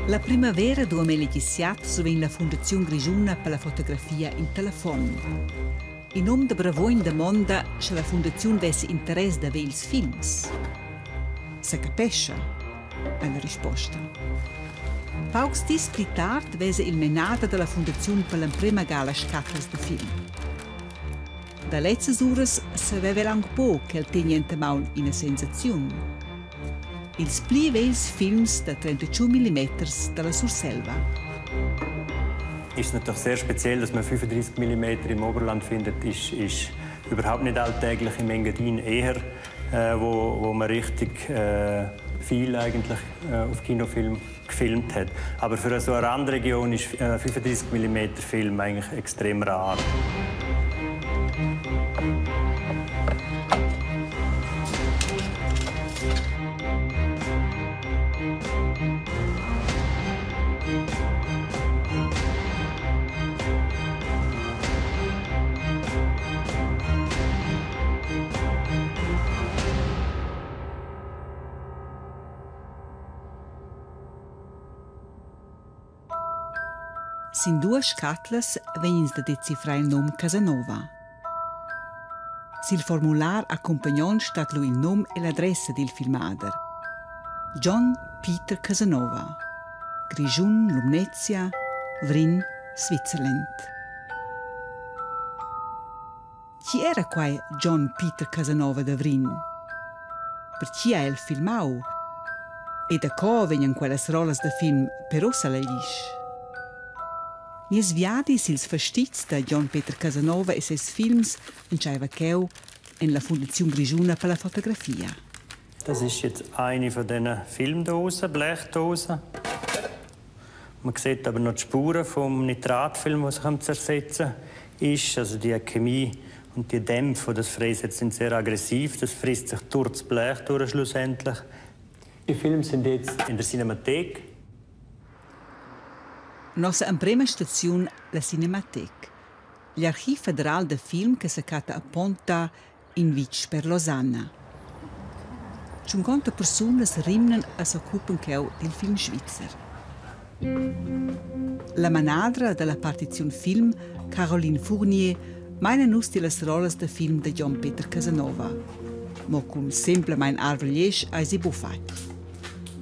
La primavera 2017 sovint la Fondazione Grigiuna per la fotografia in telefon. In nome de Bravoin demanda se la Fondazione avesse interesse da vels films. Se capisce, è la risposta. Paucs dis pli tard vese il menada della Fondazione per la prima gala Scatlas de film. Da letzes uras se veve lang po che il teniente maun in a sensazione. Ils pli vels films da 35 mm della Surselva. Es ist natürlich sehr speziell, dass man 35 mm im Oberland findet. Ist überhaupt nicht alltäglich im Engadin, eher wo man richtig viel eigentlich auf Kinofilm gefilmt hat. Aber für so eine Randregion ist 35 mm Film eigentlich extrem rar. Sin due scatlas venins da decifrar il nom Casanova. Sil formular accompagnant stat lu il nom e l'adressa del filmader. John Peter Casanova, Grigiun, Lumnezia, Vrin, Switzerland. Chi era quai John Peter Casanova da Vrin? Per chi ha il filmau? E da co vegnan quelles rolas da film però sa la lisch? Nies viadi sils fastits da John Peter Casanova e ses films entscheiva cheu in la Fondazione Grigiuna per la fotografia. Das ist jetzt eine von diesen Filmdosen, Blechdosen. Man sieht aber noch die Spuren vom Nitratfilm, was sich am Zersetzen ist. Also die Chemie und die Dämpfe, die das freisetzt, sind sehr aggressiv. Das frisst sich durch das Blech durch schlussendlich. Die Filme sind jetzt in der Cinemathek. Nossa prima stazione la Cinemateca, l'archivio federale del film che si cata a Ponta in Vic per Losanna. 50 persone rimnen a s'occupen cheu del film svizzer. La manadra della partizione film, Caroline Fournier, meine nus di las rolas de film de John Peter Casanova, mo cum sempre mein arvelies ai si buffat.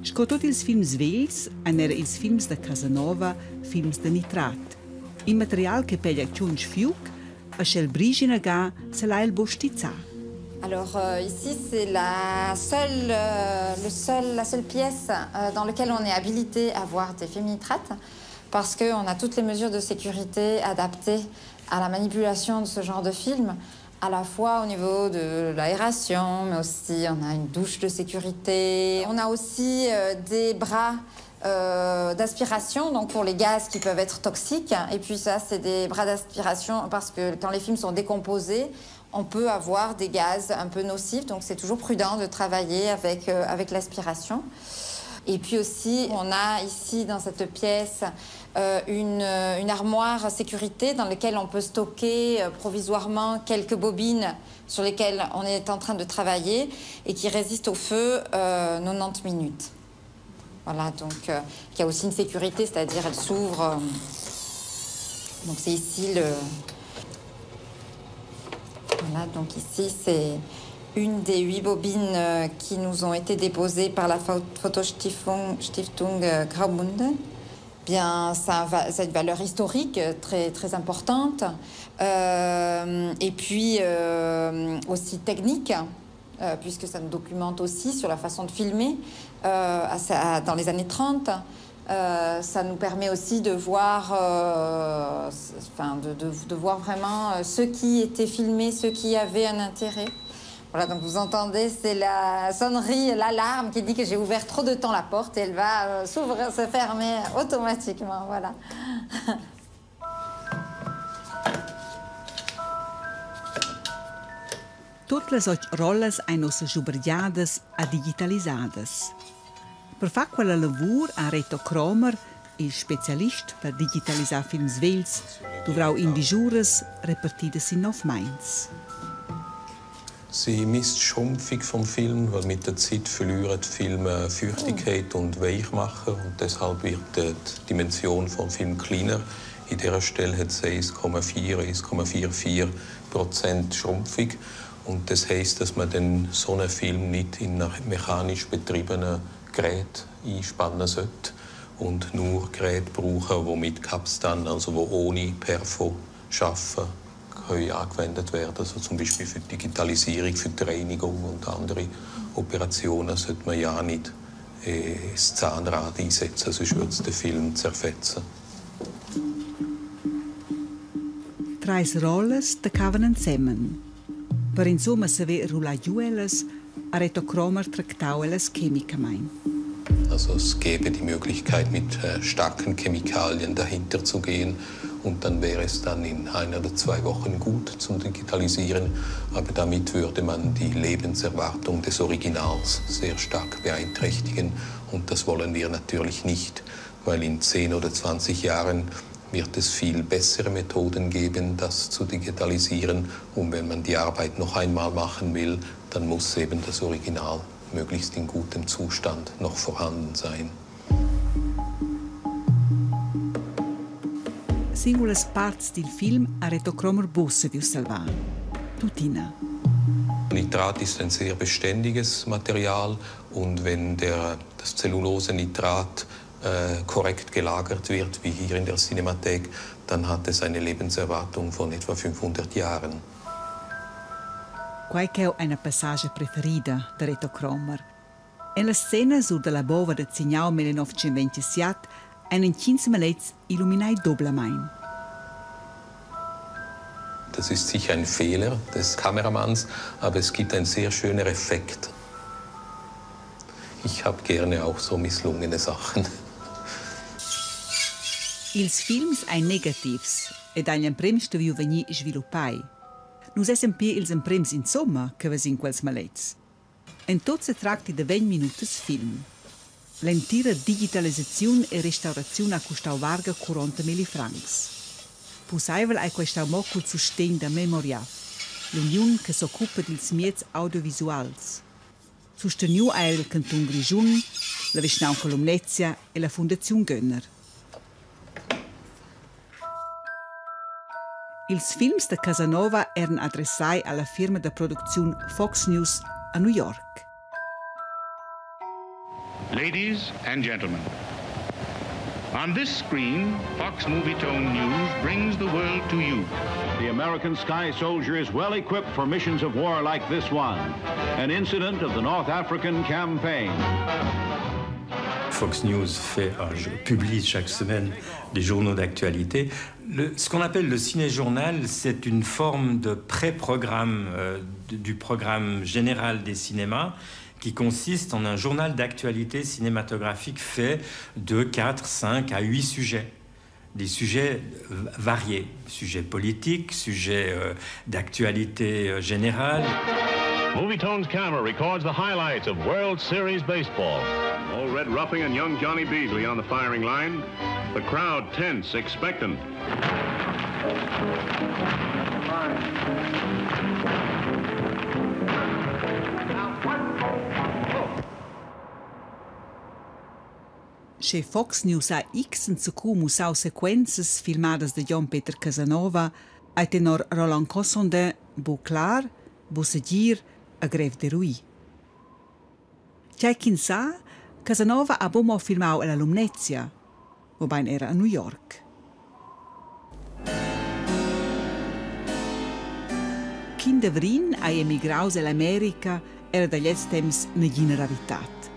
Sco tot ils films vels, anera ils films de Casanova, films de nitrat. Il material che peglia ciunch fiuc, a chel brigina ga se la il bostizza. Alors ici c'est la seule pièce dans laquelle on est habilité à voir des films nitrates parce qu'on a toutes les mesures de sécurité adaptées à la manipulation de ce genre de film, à la fois au niveau de l'aération, mais aussi on a une douche de sécurité. On a aussi des bras d'aspiration, donc pour les gaz qui peuvent être toxiques. Et puis ça, c'est des bras d'aspiration parce que quand les films sont décomposés, on peut avoir des gaz un peu nocifs. Donc c'est toujours prudent de travailler avec l'aspiration. Et puis aussi, on a ici dans cette pièce une armoire sécurité dans laquelle on peut stocker provisoirement quelques bobines sur lesquelles on est en train de travailler et qui résistent au feu 90 minutes. Voilà, donc il y a aussi une sécurité, c'est-à-dire elle s'ouvre. Donc c'est ici le... Voilà, donc ici c'est une des 8 bobines qui nous ont été déposées par la Fotostiftung Graubünden. Bien, ça a une valeur historique très importante. Et puis aussi technique, puisque ça nous documente aussi sur la façon de filmer dans les années 30. Ça nous permet aussi de voir, de voir vraiment ce qui était filmé, ce qui avait un intérêt. Voilà, donc vous entendez, c'est la sonnerie, l'alarme qui dit que j'ai ouvert trop de temps la porte et elle va s'ouvrir, se fermer automatiquement, voilà. Toutes les autres rolles hanno se schubergiadas a digitalisadas. Per far quella lavur ha Reto Kromer, il specialist per digitalisar films vels, dovrau in dijuras repartidas in 9 mains. Sie misst die Schrumpfung vom Film, weil mit der Zeit verlieren die Filme Feuchtigkeit und Weichmacher und deshalb wird die Dimension vom Film kleiner. In dieser Stelle hat es 1,44% Schrumpfung und das heisst, dass man dann so einen Film nicht in ein mechanisch betriebenen Gerät einspannen sollte und nur Geräte brauchen, die mit Capstan, also wo ohne Perfo arbeiten, können angewendet werden. Also zum Beispiel für die Digitalisierung, für die Reinigung und andere Operationen sollte man ja nicht das Zahnrad einsetzen, sonst würde es den Film zerfetzen. Drei Rollen cavan zusammen. Per insomma saver rular giù elas, a Reto Cromer tractau elas chemicamente. Also es gäbe die Möglichkeit, mit starken Chemikalien dahinter zu gehen. Und dann wäre es dann in 1 oder 2 Wochen gut zum Digitalisieren. Aber damit würde man die Lebenserwartung des Originals sehr stark beeinträchtigen. Und das wollen wir natürlich nicht, weil in 10 oder 20 Jahren wird es viel bessere Methoden geben, das zu digitalisieren. Und wenn man die Arbeit noch einmal machen will, dann muss eben das Original möglichst in gutem Zustand noch vorhanden sein. Singulas parts del Film a Reto Cromer busse di salvar. Tutina. Nitrat ist ein sehr beständiges Material und wenn das Zellulosenitrat korrekt gelagert wird, wie hier in der Cinemathek, dann hat es eine Lebenserwartung von etwa 500 Jahren. Qual è una passage preferita di Reto Cromer? È la scena su della bova del Zignau 1927 einen 15 Minuten illuminai doblemein. Das ist sicher ein Fehler des Kameramanns, aber es gibt einen sehr schönen Effekt. Ich habe gerne auch so misslungene Sachen. Ils films ein negativs ed agli emprems che viu vegni sviluppai. Nus esem pia ils emprems insomma che vesin quels malets. En tot se tracti de 20 minutes film. L'entira digitalizzazione e restaurazione ha costau varga 40.000 francs. Pusaivel hai questau mo col sustegn da Memoriaf, l'union che s'occupa dils miez audiovisuals. Susteniu hai il Canton Grischun, la Vischnau Columnezia e la Fondazione Gönner. Ils films de Casanova erano adressai alla firma de produzione Fox News a New York. Ladies and gentlemen, on this screen, Fox Movietone News brings the world to you. The American Sky Soldier is well equipped for missions of war like this one, an incident of the North African campaign. Fox News publie chaque semaine des journaux d'actualité. Ce qu'on appelle le ciné-journal, c'est une forme de pré-programme du programme général des cinémas qui consiste en un journal d'actualité cinématographique fait de 4, 5 à 8 sujets. Des sujets variés, sujets politiques, sujets d'actualité générale. Movietone's camera records the highlights of World Series baseball. Old Red Ruffing and young Johnny Beasley on the firing line. The crowd tense, expectant. Che Fox News ha X en secu musau sequences filmadas de John Peter Casanova, ai tenor Roland Cossondet, bo clar, bo segir, a greve de Rui. C'è chi sa, Casanova ha bomo filmau alla Lumnezia, wobei era a New York. Kindervrin ha emigraus all'America era dagli temps una generalitat.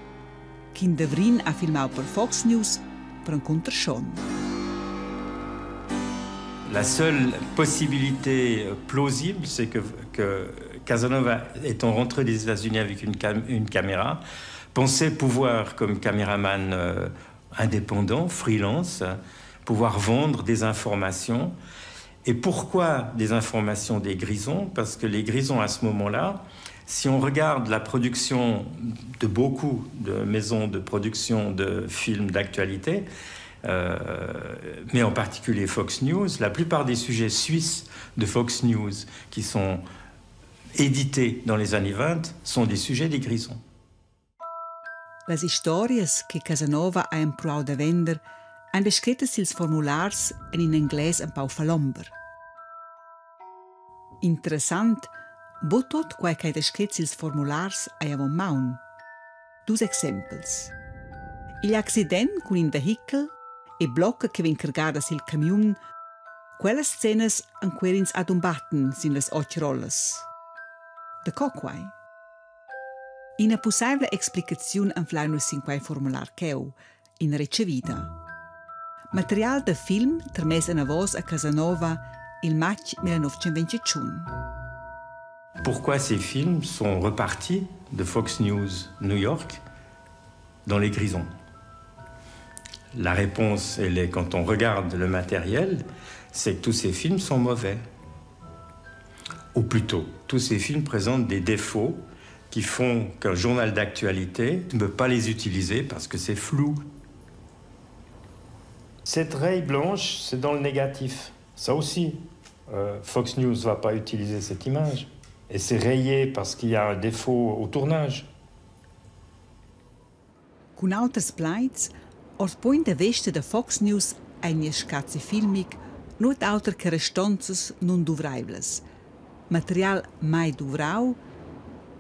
Kindervrin ha filmau per Fox News per un contraschon. La seule possibilité plausible, c'est que Casanova, étant rentré des États-Unis avec une caméra, pensait pouvoir, comme caméraman indépendant, freelance, pouvoir vendre des informations. Et pourquoi des informations des Grisons? Parce que les Grisons, à ce moment-là, si on regarde la production de beaucoup de maisons de production de films d'actualité, mais en particulier Fox News, la plupart des sujets suisses de Fox News qui sont édités dans les années 20 sont des sujets des Grisons. Les historias che Casanova ha impruau da vender han descritte sils formulars in inglès un pau falomber. Interessant, bo tot quai che ha descrit sils formulars ha avon maun. Dus exempels. Il accident con in vehicle e blocca che vin cargada sil camion, quelles scenes anquerins adumbatten sin les ochrolles. De coquai. Una possibile explicazione anflaunus sin quai formular cheu, in ricevida. Material de film termes en avos a Casanova il maig 1921. Pourquoi ces films sont repartis de Fox News New York dans les Grisons? La réponse, elle est, quand on regarde le matériel, c'est que tous ces films sont mauvais. Ou plutôt, tous ces films présentent des défauts qui font qu'un journal d'actualité ne peut pas les utiliser parce que c'est flou. Cette raye blanche, c'est dans le négatif. Ça aussi, Fox News ne va pas utiliser cette image. Et c'est rayé parce qu'il y a un défaut au tournage. Con autres plaids, aus point de vista de Fox News eine scazzi filmic, not auter che restanzas non duvraiblas. Material mai duvrau,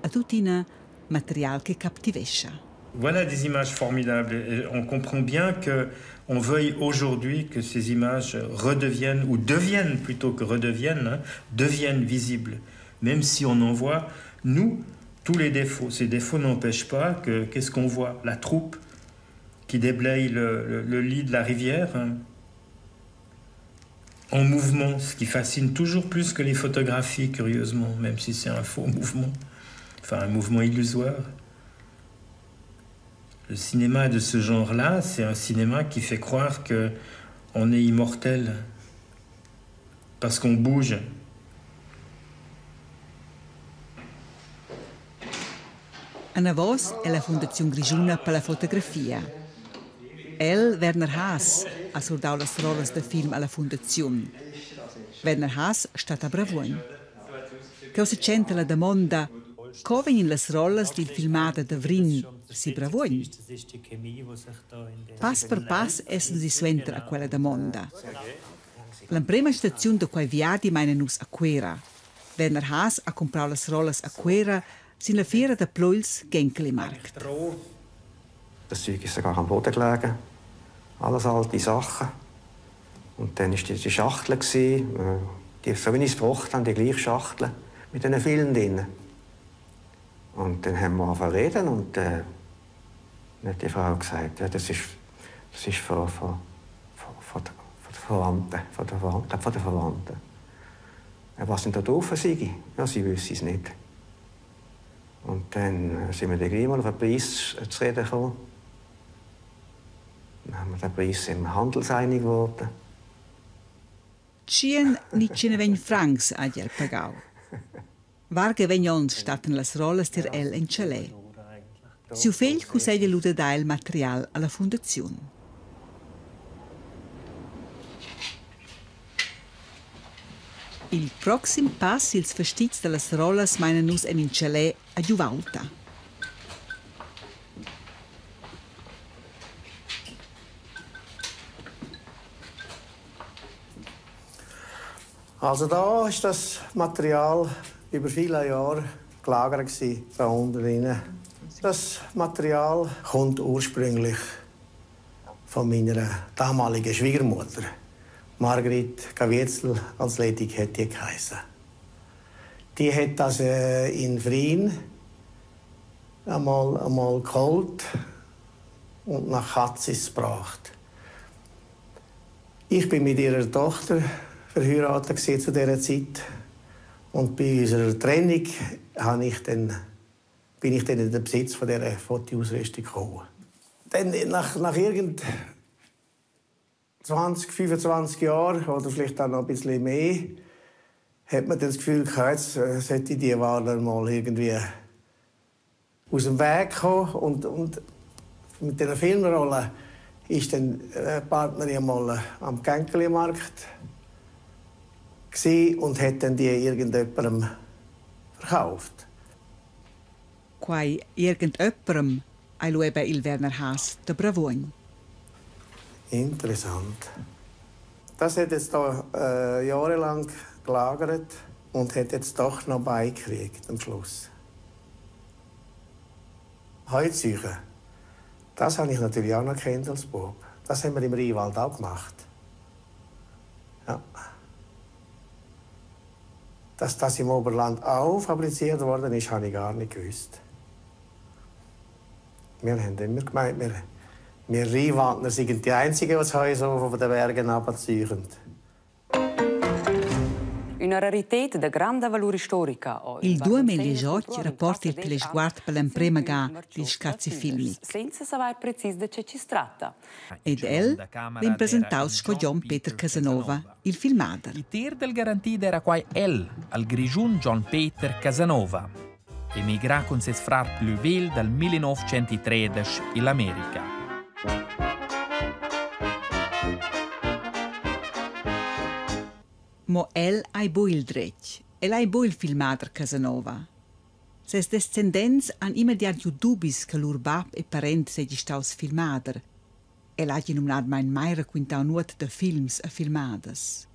a tutina material che captivescha. Voilà des images formidables. Et on comprend bien qu'on veuille aujourd'hui que ces images redeviennent, ou deviennent plutôt que redeviennent, deviennent visibles. Même si on en voit, nous, tous les défauts. Ces défauts n'empêchent pas que, qu'est-ce qu'on voit? La troupe qui déblaye le lit de la rivière, hein, en mouvement, ce qui fascine toujours plus que les photographies, curieusement, même si c'est un faux mouvement, enfin un mouvement illusoire. Le cinéma de ce genre-là, c'est un cinéma qui fait croire qu'on est immortel, parce qu'on bouge. Una voz è la Fondazione Grigiuna per la fotografia. Werner Haas ha surdau las rolas de film alla Fondazione. Werner Haas sta a Bravon. Cosa c'entra la domanda co vengono le rolas di filmata de Vrin si Bravon? Pass per pass essen si suentra a quella domanda. La prima stazione de quei viadi meina nus a Quera. Werner Haas ha comprato le rolas a Quera sin la Fiera de Pluils Genkeli-Markt. Das Zeug ist sogar am Boden gelegen. Alles alte Sachen. Und dann war die Schachtel, die, so wie ich es gebraucht habe, die gleiche Schachtel mit diesen Filmen drin. Und dann haben wir angefangen zu reden und dann hat die Frau gesagt, ja, das ist von den Verwandten. Ja, was denn da drauf sei? Ja, sie wüsste es nicht. Und dann sind wir dann gleich mal auf den Preis zu reden gekommen. Dann haben wir den Preis im Handelseinig geworden. Cien ni cine vegn francs a el pagau. Varga vegnons statten las rolas tir el en Chalet. Siu fegl cuseglia luda da il material alla Fondazione. Il proxim pass ils vestits de las rolas meinen nus en Chalet a Giuvalta. Also da war das Material über viele Jahre gelagert da unten drin. Das Material kommt ursprünglich von meiner damaligen Schwiegermutter. Margrit Gavietzel als Ledig hat die geheißen. Die hat das in Vrien einmal geholt und nach Katzis gebracht. Ich bin mit ihrer Tochter verheiratet zu dieser Zeit. Und bei unserer Trennung bin ich dann in den Besitz von dieser Fotoausrüstung gekommen. Dann nach 20, 25 Jahren oder vielleicht auch noch ein bisschen mehr, hat man das Gefühl gehabt, jetzt sollte die Ware mal irgendwie aus dem Weg kommen. Und mit dieser Filmrolle ist dann eine Partnerin mal am Genkeli-Markt und hat dann die irgendjemandem verkauft. Quai irgendjemandem ei luebe il Werner Haas de Bravogn. Interessant. Das hat jetzt da jahrelang gelagert und hat jetzt doch noch beigekriegt am Schluss. Heuzüge, das habe ich natürlich auch noch kennt als Bub. Das haben wir im Rheinwald auch gemacht. Ja. Dass das im Oberland auch fabriziert worden ist, habe ich gar nicht gewusst. Wir haben immer gemeint, wir Rheinwaldner sind die Einzigen, die das Heu so von den Bergen runterziehen. Una rarità di grande valore storico. Il 2018 rapporta il telesguard per l'emprema ga di scazzi filmi. Senza sapere precis di che si tratta. Ed l'ha presentato con John Peter Casanova, il filmader. Il tir del garantito era qua al grigiun John Peter Casanova. Emigrà con ses frar più vel dal 1913 in America. Mo hai bo il drech, hai bo il filmader Casanova. Ses descendents han immediat giù dubis che lur bab e parent segi staus filmader. Hagi nominat mein meira quintau nuot de films a filmades.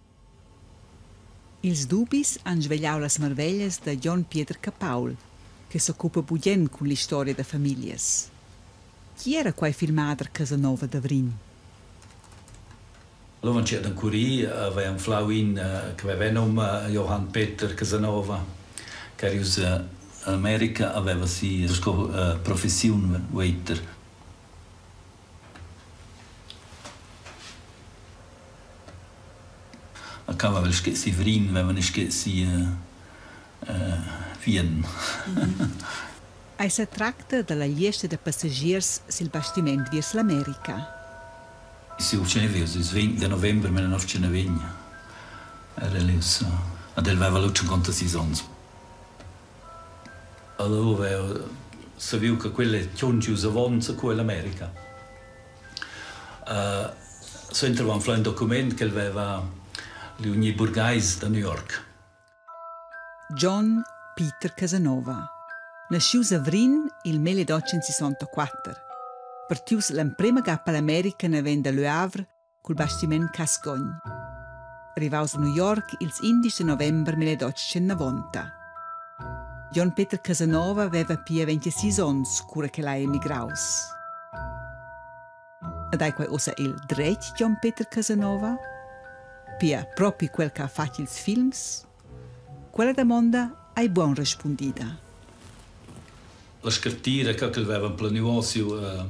Ils dubis han svegliau las marveglias de John Peter Capaul, che s'occupa bugen con l'istoria de familias. Chi era quai filmader Casanova de Vrin? Allora c'era un curì, aveva un flauin che aveva nome Johann Peter Casanova, che era in America, aveva sì la professione waiter. Acaba vel che si Vrin, aveva ne che si Wien. Si tratta della lista de passagiers sil bastiment viers l'America. Si uccinevi, il 20 novembre 1920. Era lì, ed aveva lo 56 anni. Allora, sapevo che quelle tionci usavano con l'America. So entravamo un documento che aveva l'Unione Borghese da New York. John Peter Casanova. Nasciu a Vrin il 1864. Partius l'emprema gappa all'America ne vende Le Havre col bastiment Gascogne. Arrivaus a New York il 11 novembre 1890. John Peter Casanova aveva pia 26 anni cura che l'ha emigraus. Ed hai quai osa il drech John Peter Casanova? Pia proprio quel che ha fatto ils films? Quella domanda hai buon rispondida. La scartira che aveva un planivosio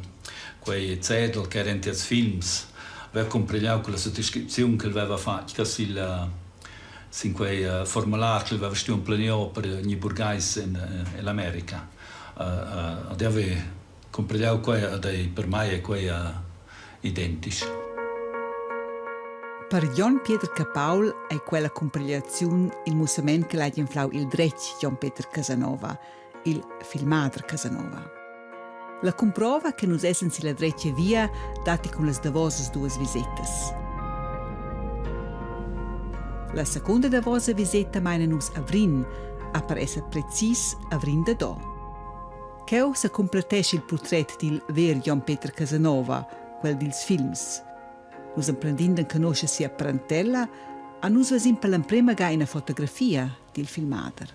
quei cedel che erano i films, aveva compreso con la sottoscrizione che aveva fatto, che in quei formulari che aveva fatto un planio per ogni borghese in America. Aveva compreso che per me è quei identici. Per John Peter Capaul è quella compregazione il musamento che l'ha inflau il drech John Peter Casanova, il filmader Casanova. La comprova che nus essen si la dreccia via dati con le davosas duas visitas. La seconda davosa visita meina nus a Vrin, a per esser precis a Vrin da do. Cheu se completesce il portret del ver John Peter Casanova, quel dils films. Nus imprendinden conosce sia parentella, a nus vasim per l'emprema ga una fotografia del filmader.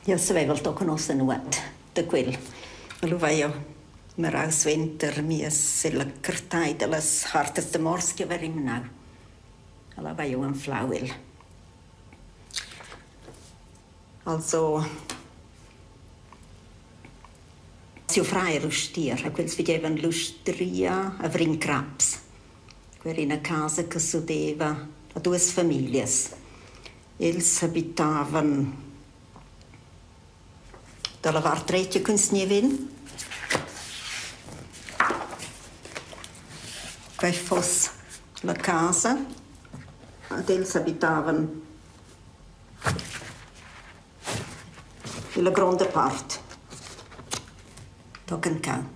Io sapevo il tocco nostro nuot, da quel. Allora io mi rausventer mies la cartai delle harteste mors che verim nau. Allora io un flauel. Also, si frei rustier, a quels vedevano l'ustria a Vrin Craps. Quella in una casa che sudeva a due famiglie. Ils abitavano dalla Vartreccia con Snevin. Quei fosse la casa, ed ils abitavano la grande parte. Toccancau.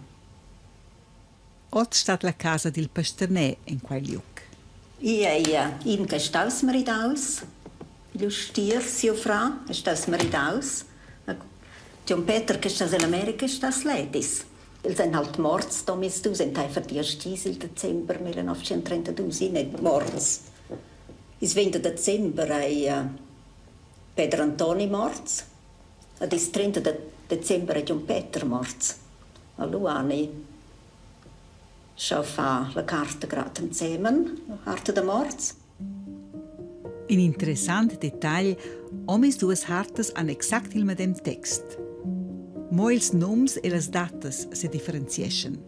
Ot stat la casa del Pasternè in quel luoc. Ia, in che staus maridaus, illustier sio fra, staus maridaus, John Peter, che sta in America, sta Ledis. Ils sind halt morts da mis du sind einfach die erste Dezember 1932 nicht morts. Is 20 Dezember ai Pedro Antoni morts. Ad is 30 Dezember ai John Peter morts. Allora ani schau fa la carta grad insieme, la carta da morts. In interessant Detail, omis duas hartas han exakt il medem text. Mo ils noms e las datas se differenzieschen.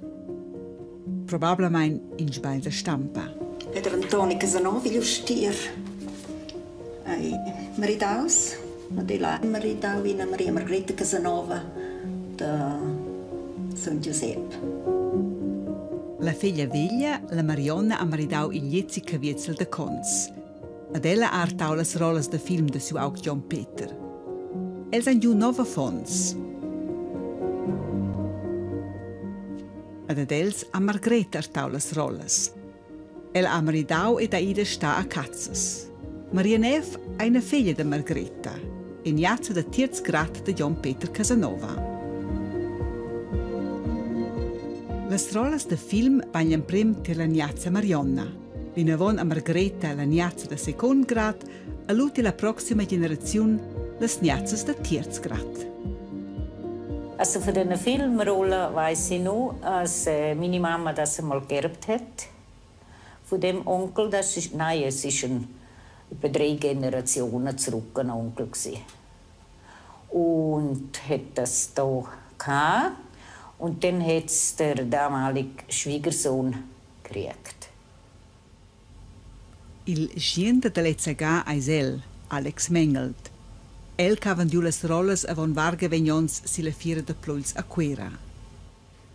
Probablemein in sbail da stampa. Pedro Antoni Casanova illustier. Ai maridaus, Adela maridau in Maria Margherita Casanova da San Giuseppe. La figlia veglia, la Marionna, ha maridau il Jetzi Caviezel de Cons. Adela ha artau las rolas de film de su aug John Peter. Els han giu nova fons. Ad els ha Margrethe artau las rolas. El ha maridau ed Aida sta a Cazzas. Maria Neff ha una figlia de Margrethe, ignazza de terz grad de John Peter Casanova. Las rolas de film vanno prim per la gnazza Marionna, l'inavon a Margrethe la gnazza de second grad, e l'uti la prossima generazione las gnazzas de terz grad. Also für diese Filmrolle weiss ich nur, dass meine Mama das einmal geerbt hat. Von dem Onkel, es ist über 3 Generationen zurück ein Onkel gewesen. Und hat das da gehabt. Und dann hat es der damalige Schwiegersohn gekriegt. Il sciente dell'Ezzaga Aisel, Alex Mengelt. El ha vendiu las rolas avon varga vegnons si la fiera de Pluls a Quera.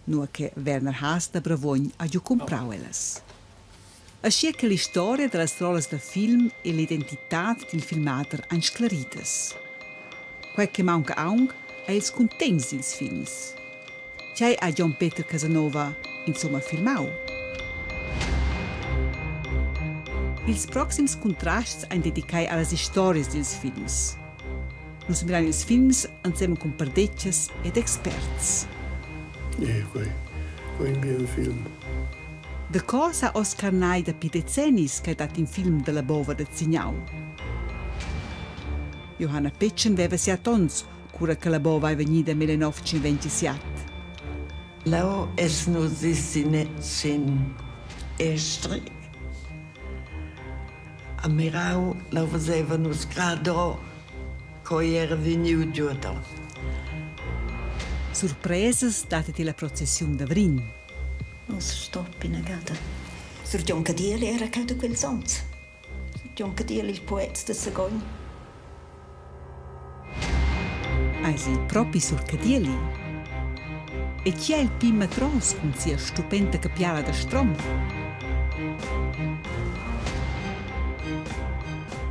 Nur che Werner Haas da Bravogn ha giù comprau elas. Ascia che l'istoria de las rolas de film e l'identità del filmater han sclaritas. Quel che manca aung è ils contents dils films. C'è a John Peter Casanova, insomma, filmau. Ils proxims contrasts han dedicai allas historias dils films. Nus miran ils films insieme con pardetges ed experts. Quei un film. De cosa Oscar Nai da pi decennis che ha dat in film de la bova de Zignau. Johanna Petschen veva sia tons, cura che la bova è venuta nel 1927. Lau es nu sissine sin estri. Amirau lau faceva nu scrado coi era venuto giuto. Surpresas date la processione de Vrin. Non si stoppi negata. Sur John Cadieli era cauda quel sons. John Cadieli, il poeta de Sagogn. Eisi propri sur Cadieli. E chi è il pim matros con sia stupenda capiala da strom?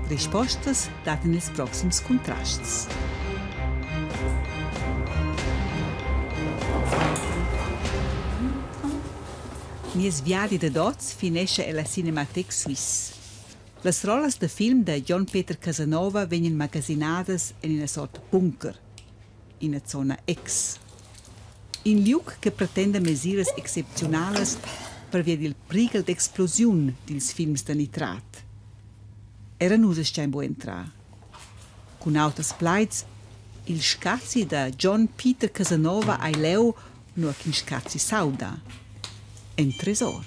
Rispostas date nels proxims contrasts. Nies viadi de dots finesce la Cinémathèque Suisse. Las rolas de film de John Peter Casanova vengono magazinades in una sorta bunker, in una zona X. In liuc che pretende mesures excepcionales per via del prigel d'explosion dils films de nitrat. Era nusas c'è in buon entrare. Con autos plaids, il scazzi da John Peter Casanova ai leu no che scazzi sauda. Un tresor.